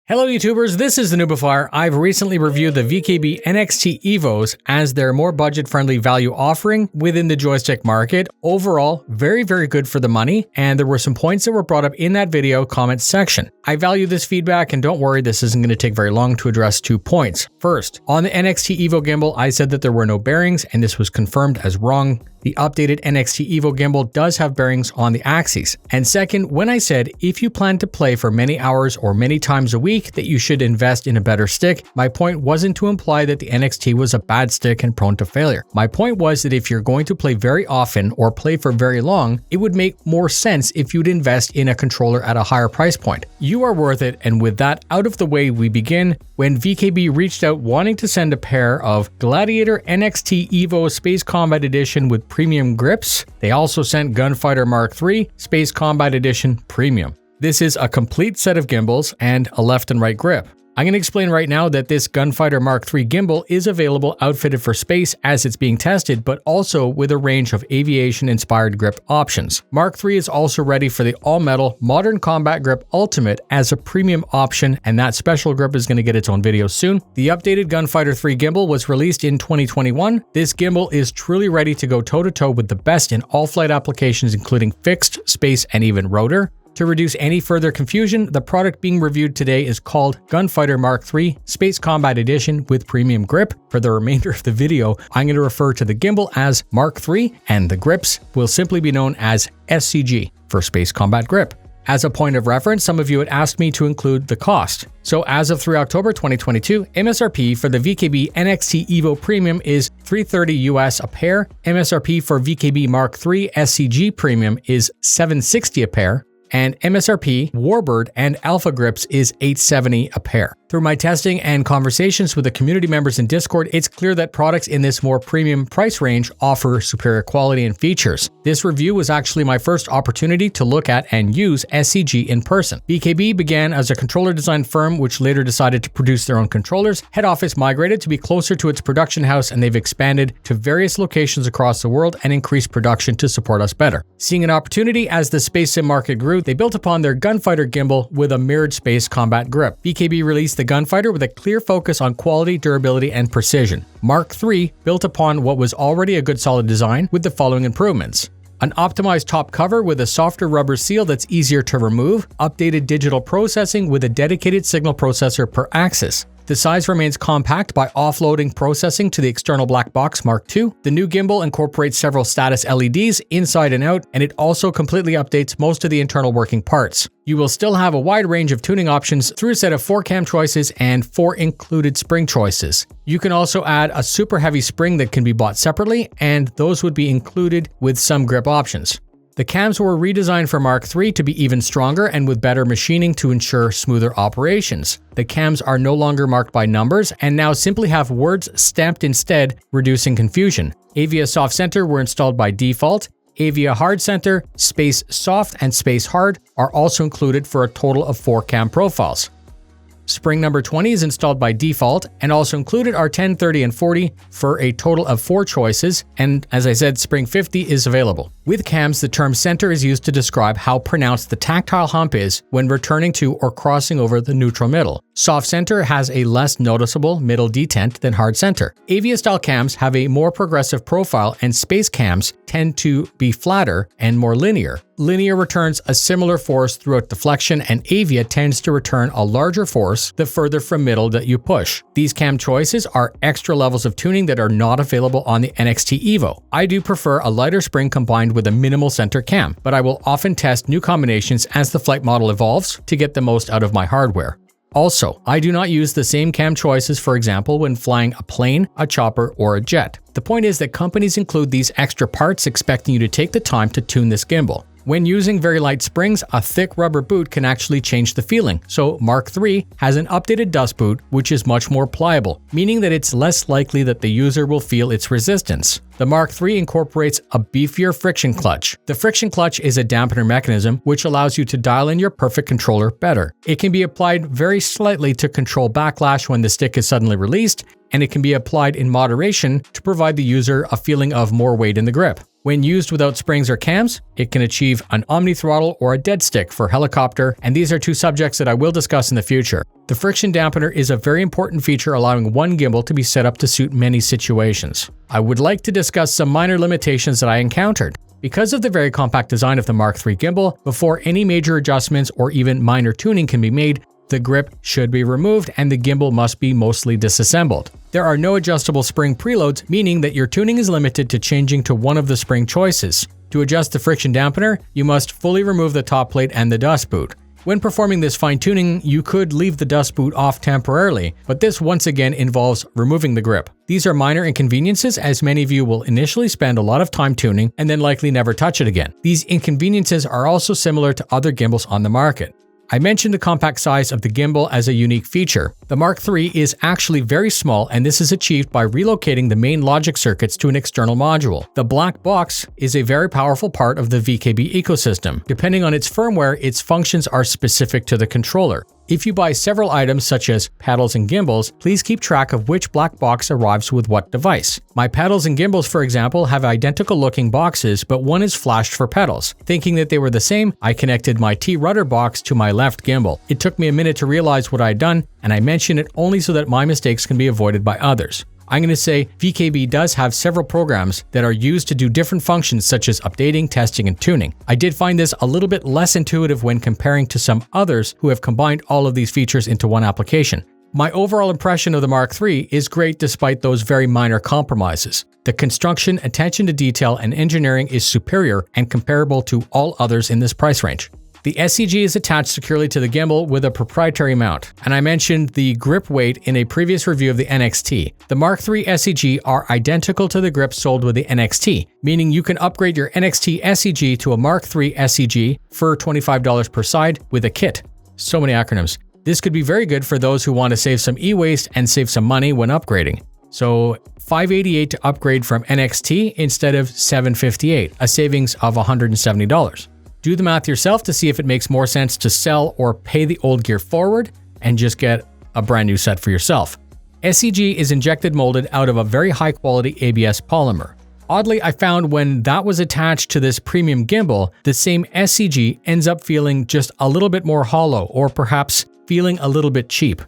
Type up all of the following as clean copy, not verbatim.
Hello YouTubers, this is the noobifier. I've recently reviewed the VKB NXT EVOs as their more budget-friendly value offering within the joystick market. Overall, very good for the money, and there were some points that were brought up in that video comment section. I value this feedback, and don't worry, this isn't going to take very long to address 2 points. First, on the NXT EVO gimbal, I said that there were no bearings, and this was confirmed as wrong. The updated NXT EVO gimbal does have bearings on the axes. And second, when I said if you plan to play for many hours or many times a week that you should invest in a better stick, my point wasn't to imply that the NXT was a bad stick and prone to failure. My point was that if you're going to play very often or play for very long, it would make more sense if you'd invest in a controller at a higher price point. You are worth it, and with that out of the way, we begin when VKB reached out wanting to send a pair of Gladiator NXT EVO Space Combat Edition with premium grips. They also sent Gunfighter Mk3 Space Combat Edition Premium. This is a complete set of gimbals and a left and right grip. I'm going to explain right now that this Gunfighter Mk3 gimbal is available outfitted for space as it's being tested, but also with a range of aviation-inspired grip options. Mk3 is also ready for the all-metal Modern Combat Grip Ultimate as a premium option, and that special grip is going to get its own video soon. The updated Gunfighter 3 gimbal was released in 2021. This gimbal is truly ready to go toe-to-toe with the best in all flight applications, including fixed, space, and even rotor. To reduce any further confusion, the product being reviewed today is called Gunfighter Mk3 Space Combat Edition with Premium Grip. For the remainder of the video, I'm going to refer to the gimbal as Mk3, and the grips will simply be known as SCG for Space Combat Grip. As a point of reference, some of you had asked me to include the cost. So as of 3 October 2022, MSRP for the VKB NXT EVO Premium is $330 US a pair. MSRP for VKB Mk3 SCG Premium is $760 a pair. And MSRP, Warbird, and Alpha grips is $870 a pair. Through my testing and conversations with the community members in Discord, it's clear that products in this more premium price range offer superior quality and features. This review was actually my first opportunity to look at and use SCG in person. VKB began as a controller design firm which later decided to produce their own controllers. Head office migrated to be closer to its production house, and they've expanded to various locations across the world and increased production to support us better. Seeing an opportunity as the space sim market grew, they built upon their Gunfighter gimbal with a mirrored space combat grip. VKB released the Gunfighter with a clear focus on quality, durability, and precision. Mk3 built upon what was already a good solid design with the following improvements: an optimized top cover with a softer rubber seal that's easier to remove, updated digital processing with a dedicated signal processor per axis. The size remains compact by offloading processing to the external black box Mark II. The new gimbal incorporates several status LEDs inside and out, and it also completely updates most of the internal working parts. You will still have a wide range of tuning options through a set of 4 cam choices and 4 included spring choices. You can also add a super heavy spring that can be bought separately, and those would be included with some grip options. The cams were redesigned for Mk3 to be even stronger and with better machining to ensure smoother operations. The cams are no longer marked by numbers and now simply have words stamped instead, reducing confusion. Avia Soft Center were installed by default. Avia Hard Center, Space Soft, and Space Hard are also included for a total of 4 cam profiles. Spring number 20 is installed by default, and also included are 10, 30, and 40 for a total of 4 choices, and as I said, spring 50 is available. With cams, the term center is used to describe how pronounced the tactile hump is when returning to or crossing over the neutral middle. Soft center has a less noticeable middle detent than hard center. Avia-style cams have a more progressive profile, and space cams tend to be flatter and more linear. Linear returns a similar force throughout deflection, and Avia tends to return a larger force the further from middle that you push. These cam choices are extra levels of tuning that are not available on the NXT EVO. I do prefer a lighter spring combined with a minimal center cam, but I will often test new combinations as the flight model evolves to get the most out of my hardware. Also, I do not use the same cam choices, for example, when flying a plane, a chopper, or a jet. The point is that companies include these extra parts expecting you to take the time to tune this gimbal. When using very light springs, a thick rubber boot can actually change the feeling. So Mk3 has an updated dust boot, which is much more pliable, meaning that it's less likely that the user will feel its resistance. The Mk3 incorporates a beefier friction clutch. The friction clutch is a dampener mechanism which allows you to dial in your perfect controller better. It can be applied very slightly to control backlash when the stick is suddenly released, and it can be applied in moderation to provide the user a feeling of more weight in the grip. When used without springs or cams, it can achieve an omni throttle or a dead stick for helicopter, and these are two subjects that I will discuss in the future. The friction dampener is a very important feature, allowing one gimbal to be set up to suit many situations. I would like to discuss some minor limitations that I encountered. Because of the very compact design of the Mk3 gimbal, before any major adjustments or even minor tuning can be made, the grip should be removed and the gimbal must be mostly disassembled. There are no adjustable spring preloads, meaning that your tuning is limited to changing to one of the spring choices. To adjust the friction dampener, you must fully remove the top plate and the dust boot. When performing this fine-tuning, you could leave the dust boot off temporarily, but this once again involves removing the grip. These are minor inconveniences, as many of you will initially spend a lot of time tuning and then likely never touch it again. These inconveniences are also similar to other gimbals on the market. I mentioned the compact size of the gimbal as a unique feature. The Mk3 is actually very small, and this is achieved by relocating the main logic circuits to an external module. The black box is a very powerful part of the VKB ecosystem. Depending on its firmware, its functions are specific to the controller. If you buy several items such as pedals and gimbals, please keep track of which black box arrives with what device. My pedals and gimbals, for example, have identical looking boxes, but one is flashed for pedals. Thinking that they were the same, I connected my T-rudder box to my left gimbal. It took me a minute to realize what I had done, and I mention it only so that my mistakes can be avoided by others. I'm going to say VKB does have several programs that are used to do different functions such as updating, testing, and tuning. I did find this a little bit less intuitive when comparing to some others who have combined all of these features into one application. My overall impression of the Mk3 is great despite those very minor compromises. The construction, attention to detail, and engineering is superior and comparable to all others in this price range. The SCG is attached securely to the gimbal with a proprietary mount, and I mentioned the grip weight in a previous review of the NXT. The Mk3 SCG are identical to the grips sold with the NXT, meaning you can upgrade your NXT SCG to a Mk3 SCG for $25 per side with a kit. So many acronyms. This could be very good for those who want to save some e-waste and save some money when upgrading. So $588 to upgrade from NXT instead of $758, a savings of $170. Do the math yourself to see if it makes more sense to sell or pay the old gear forward and just get a brand new set for yourself. SCG is injected molded out of a very high quality ABS polymer. Oddly, I found when that was attached to this premium gimbal, the same SCG ends up feeling just a little bit more hollow, or perhaps feeling a little bit cheap.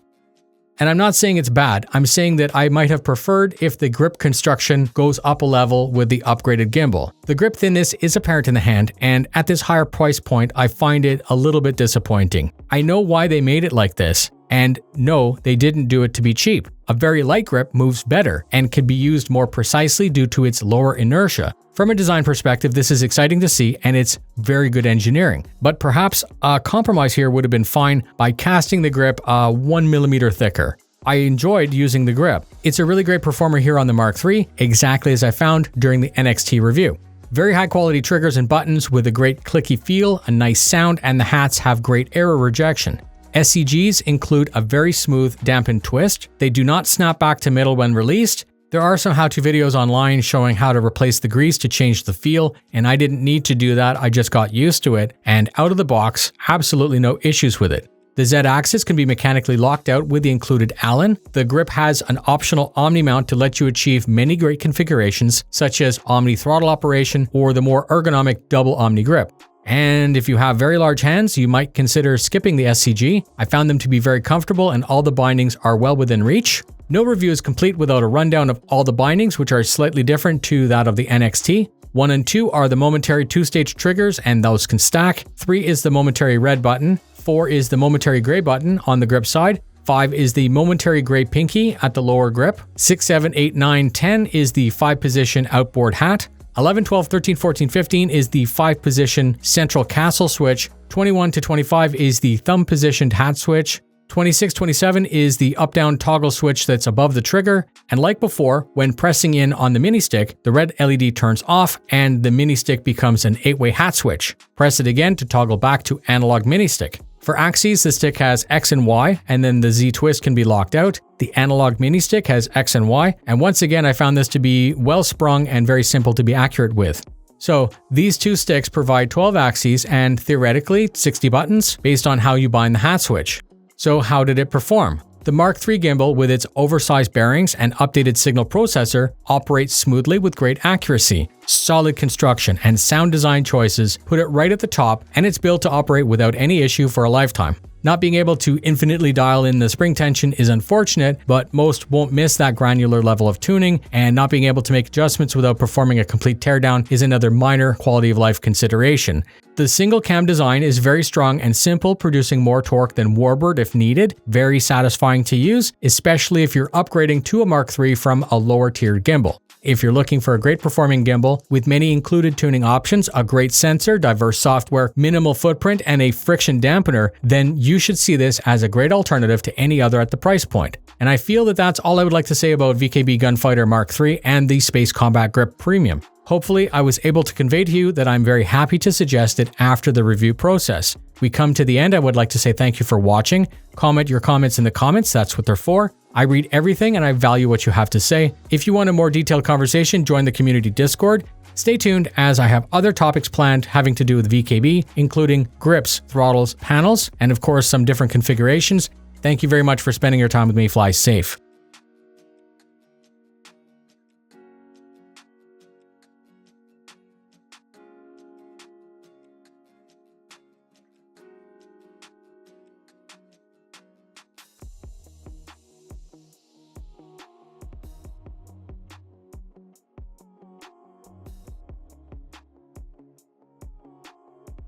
And I'm not saying it's bad, I'm saying that I might have preferred if the grip construction goes up a level with the upgraded gimbal. The grip thinness is apparent in the hand, and at this higher price point, I find it a little bit disappointing. I know why they made it like this, and no, they didn't do it to be cheap. A very light grip moves better and can be used more precisely due to its lower inertia. From a design perspective, this is exciting to see, and it's very good engineering. But perhaps a compromise here would have been fine by casting the grip 1mm thicker. I enjoyed using the grip. It's a really great performer here on the Mk3, exactly as I found during the NXT review. Very high quality triggers and buttons with a great clicky feel, a nice sound, and the hats have great error rejection. SCGs include a very smooth dampened twist. They do not snap back to middle when released. There are some how-to videos online showing how to replace the grease to change the feel, and I didn't need to do that, I just got used to it, and out of the box, absolutely no issues with it. The Z-axis can be mechanically locked out with the included Allen. The grip has an optional Omni mount to let you achieve many great configurations, such as Omni throttle operation or the more ergonomic double Omni grip. And if you have very large hands, you might consider skipping the SCG. I found them to be very comfortable and all the bindings are well within reach. No review is complete without a rundown of all the bindings, which are slightly different to that of the NXT. 1 and 2 are the momentary 2-stage triggers, and those can stack. 3 is the momentary red button. 4 is the momentary gray button on the grip side. 5 is the momentary gray pinky at the lower grip. 6, 7, 8, 9, 10 is the 5-position outboard hat. 11, 12, 13, 14, 15 is the 5-position central castle switch. 21 to 25 is the thumb-positioned hat switch. 26, 27 is the up-down toggle switch that's above the trigger, and like before, when pressing in on the mini stick, the red LED turns off and the mini stick becomes an 8-way hat switch. Press it again to toggle back to analog mini stick. For axes, the stick has X and Y, and then the Z twist can be locked out. The analog mini stick has X and Y, and once again I found this to be well sprung and very simple to be accurate with. So these two sticks provide 12 axes and theoretically 60 buttons based on how you bind the hat switch. So how did it perform? The Mark III gimbal, with its oversized bearings and updated signal processor, operates smoothly with great accuracy. Solid construction and sound design choices put it right at the top, and it's built to operate without any issue for a lifetime. Not being able to infinitely dial in the spring tension is unfortunate, but most won't miss that granular level of tuning, and not being able to make adjustments without performing a complete teardown is another minor quality of life consideration. The single cam design is very strong and simple, producing more torque than Warbird if needed. Very satisfying to use, especially if you're upgrading to a Mark III from a lower tiered gimbal. If you're looking for a great performing gimbal with many included tuning options, a great sensor, diverse software, minimal footprint, and a friction dampener, then you should see this as a great alternative to any other at the price point. And I feel that that's all I would like to say about VKB Gunfighter Mk3 and the Space Combat Grip Premium. Hopefully, I was able to convey to you that I'm very happy to suggest it after the review process. We come to the end. I would like to say thank you for watching. Comment your comments in the comments, that's what they're for. I read everything and I value what you have to say. If you want a more detailed conversation, join the community Discord. Stay tuned as I have other topics planned having to do with VKB, including grips, throttles, panels, and of course some different configurations. Thank you very much for spending your time with me. Fly safe.